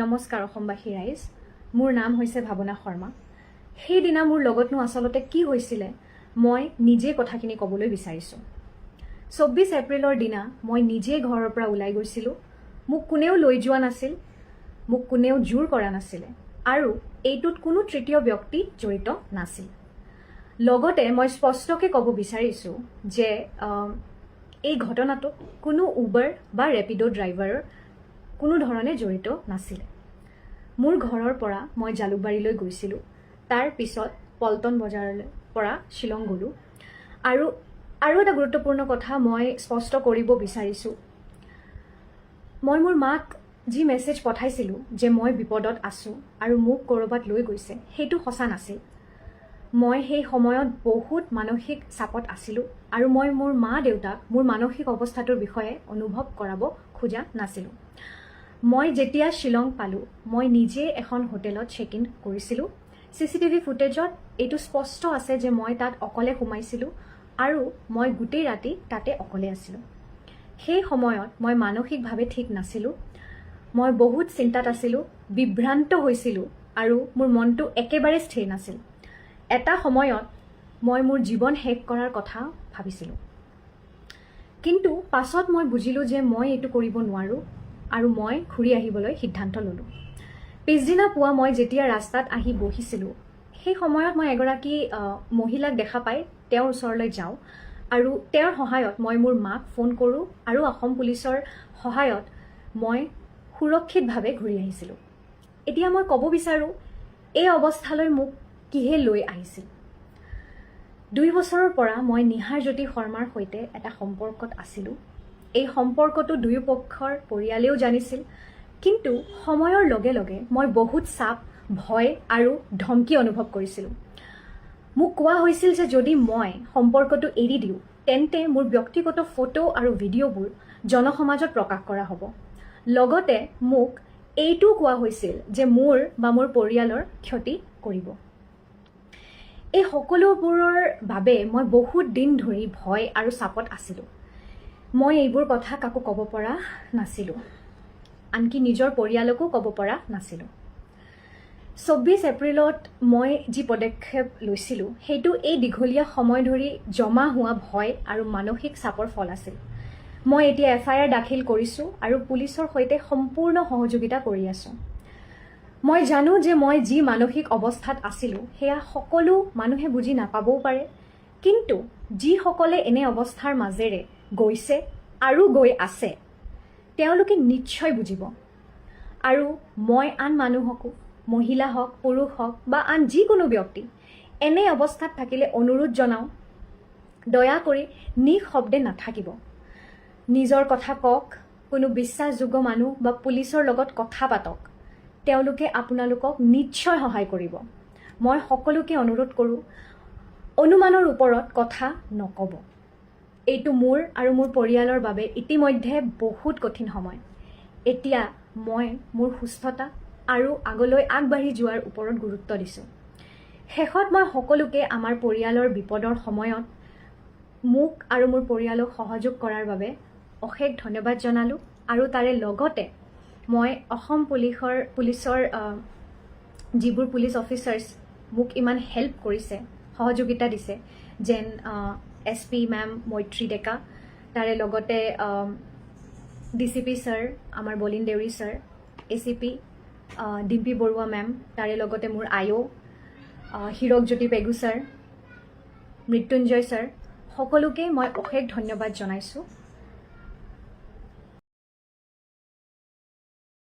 নমস্কাৰ অসমবাসী ৰাইজ, মোৰ নাম হৈছে ভাৱনা শৰ্মা। সেইদিনা মোৰ লগতনো আচলতে কি হৈছিলে মই নিজে কথাখিনি ক'বলৈ বিচাৰিছোঁ। 24 এপ্ৰিলৰ দিনা মই নিজে ঘৰৰ পৰা ওলাই গৈছিলোঁ। মোক কোনেও লৈ যোৱা নাছিল, মোক কোনেও জোৰ কৰা নাছিলে আৰু এইটোত কোনো তৃতীয় ব্যক্তি জড়িত নাছিল। লগতে মই স্পষ্টকৈ ক'ব বিচাৰিছোঁ যে এই ঘটনাটোত কোনো উবাৰ বা ৰেপিড' ড্ৰাইভাৰৰ কোনো ধৰণে জড়িত নাছিলে। মোৰ ঘৰৰ পৰা মই জালুকবাৰীলৈ গৈছিলোঁ, তাৰ পিছত পল্টন বজাৰলৈ পৰা শ্বিলং গ'লোঁ। আৰু এটা গুৰুত্বপূৰ্ণ কথা মই স্পষ্ট কৰিব বিচাৰিছোঁ, মই মোৰ মাক যি মেছেজ পঠাইছিলোঁ যে মই বিপদত আছোঁ আৰু মোক ক'ৰবাত লৈ গৈছে, সেইটো সঁচা নাছিল। মই সেই সময়ত বহুত মানসিক চাপত আছিলোঁ আৰু মই মোৰ মা দেউতাক মোৰ মানসিক অৱস্থাটোৰ বিষয়ে অনুভৱ কৰাব খোজা নাছিলোঁ। মই যেতিয়া শ্বিলং পালোঁ, মই নিজে এখন হোটেলত চেক ইন কৰিছিলোঁ। CCTV ফুটেজত এইটো স্পষ্ট আছে যে মই তাত অকলে সোমাইছিলোঁ আৰু মই গোটেই ৰাতি তাতে অকলে আছিলোঁ। সেই সময়ত মই মানসিকভাৱে ঠিক নাছিলোঁ। মই বহুত চিন্তাত আছিলোঁ, বিভ্ৰান্ত হৈছিলোঁ আৰু মোৰ মনটো একেবাৰে স্থিৰ নাছিল। এটা সময়ত মই মোৰ জীৱন শেষ কৰাৰ কথা ভাবিছিলোঁ, কিন্তু পাছত মই বুজিলোঁ যে মই এইটো কৰিব নোৱাৰোঁ আৰু মই ঘূৰি আহিবলৈ সিদ্ধান্ত ল'লোঁ। পিছদিনা পুৱা মই যেতিয়া ৰাস্তাত আহি বহিছিলোঁ, সেই সময়ত মই এগৰাকী মহিলাক দেখা পাই তেওঁৰ ওচৰলৈ যাওঁ আৰু তেওঁৰ সহায়ত মই মোৰ মাক ফোন কৰোঁ আৰু অসম পুলিচৰ সহায়ত মই সুৰক্ষিতভাৱে ঘূৰি আহিছিলোঁ। এতিয়া মই ক'ব বিচাৰোঁ, এই অৱস্থালৈ মোক কিহে লৈ আহিছিল। 2 বছৰৰ পৰা মই নিহাৰজ্যোতি শৰ্মাৰ সৈতে এটা সম্পৰ্কত আছিলোঁ। এই সম্পৰ্কটো দুয়োপক্ষৰ পৰিয়ালেও জানিছিল, কিন্তু সময়ৰ লগে লগে মই বহুত চাপ, ভয় আৰু ধমকি অনুভৱ কৰিছিলোঁ। মোক কোৱা হৈছিল যে যদি মই সম্পৰ্কটো এৰি দিওঁ তেন্তে মোৰ ব্যক্তিগত ফটো আৰু ভিডিঅ'বোৰ জনসমাজত প্ৰকাশ কৰা হ'ব। লগতে মোক এইটোও কোৱা হৈছিল যে মোৰ বা মোৰ পৰিয়ালৰ ক্ষতি কৰিব। এই সকলোবোৰৰ বাবে মই বহুত দিন ধৰি ভয় আৰু চাপত আছিলোঁ। মই এইবোৰ কথা কাকো ক'ব পৰা নাছিলোঁ, আনকি নিজৰ পৰিয়ালকো ক'ব পৰা নাছিলোঁ। 24 এপ্ৰিলত মই যি পদক্ষেপ লৈছিলোঁ সেইটো এই দীঘলীয়া সময় ধৰি জমা হোৱা ভয় আৰু মানসিক চাপৰ ফল আছিল। মই এতিয়া FIR দাখিল কৰিছোঁ আৰু পুলিচৰ সৈতে সম্পূৰ্ণ সহযোগিতা কৰি আছোঁ। মই জানো যে মই যি মানসিক অৱস্থাত আছিলোঁ সেয়া সকলো মানুহে বুজি নাপাবও পাৰে, কিন্তু যিসকলে এনে অৱস্থাৰ মাজেৰে গৈছে আৰু গৈ আছে তেওঁলোকে নিশ্চয় বুজিব। আৰু মই আন মানুহকো, মহিলা হওক, পুৰুষ হওক বা আন যিকোনো ব্যক্তি এনে অৱস্থাত থাকিলে অনুৰোধ জনাওঁ, দয়া কৰি নিঃশব্দে নাথাকিব। নিজৰ কথা কওক, কোনো বিশ্বাসযোগ্য মানুহ বা পুলিচৰ লগত কথা পাতক, তেওঁলোকে আপোনালোকক নিশ্চয় সহায় কৰিব। মই সকলোকে অনুৰোধ কৰোঁ, অনুমানৰ ওপৰত কথা নক'ব। এইটো মোৰ আৰু মোৰ পৰিয়ালৰ বাবে ইতিমধ্যে বহুত কঠিন সময়। এতিয়া মই মোৰ সুস্থতা আৰু আগলৈ আগবাঢ়ি যোৱাৰ ওপৰত গুৰুত্ব দিছোঁ। শেষত মই সকলোকে আমাৰ পৰিয়ালৰ বিপদৰ সময়ত মোক আৰু মোৰ পৰিয়ালক সহযোগ কৰাৰ বাবে অশেষ ধন্যবাদ জনালোঁ আৰু তাৰে লগতে মই অসম পুলিচৰ যিবোৰ পুলিচ অফিচাৰ্ছ মোক ইমান হেল্প কৰিছে, সহযোগিতা দিছে, যেন SP মেম মৈত্ৰী ডেকা, তাৰে লগতে DCP ছাৰ আমাৰ Bolin Deori sir, ACP Dimpi Borua ma'am, তাৰে লগতে মোৰ IO Hirakjyoti Pegu sir, Mrityunjay sir, সকলোকে মই অশেষ ধন্যবাদ জনাইছোঁ।